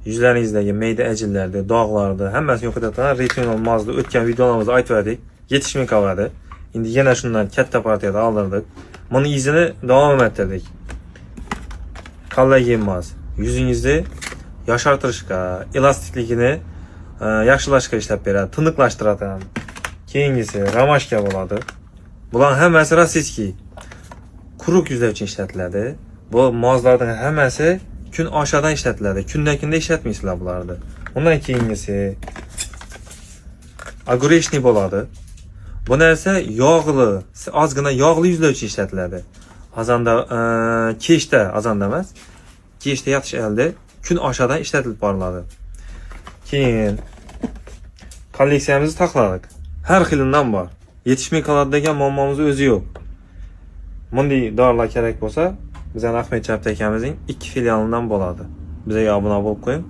Yüzlərinizdəki meydə əcillərdi, dağlardı, həmməsini yox edən retinol mazdı. Ötən videolarımızda aytıb verdik. Yetişməkavadı. İndi yenə şundan katta partiyada aldırdıq. Bunun izini davam etdirdik. Kollagen maz. Yüzünüzdə yaşartırışqa, elastikligini yaxşılaşqa işləb verər, tınıqlaşdırır. Keyingisi ramaşka boladı. Bunların həməsi rasiski quruq yüzlər üçün işlətilədi. Bu mazlardan həməsi gün aşağıdan işlətilədi. Kündəkində işlətmiyorlar bunlardı. Ondan keyingisi agreşni boladı. Bu nəsə yağlı, azğına yağlı yüzlər üçün işlətilədi. Azanda keşdə, azanda emas. Keşdə yatış əldə gün aşağıdan işlətilib barladı. Keyin kolleksiyamızı taxladıq. Hər xilindən var. Yetişmək kaladagən muammamızın özü yox. Bunday darlar kərək bolsa, bizə Ahmet Çəp təkəmizin 2 filialından boladı. Bizə abunə olub qoyun.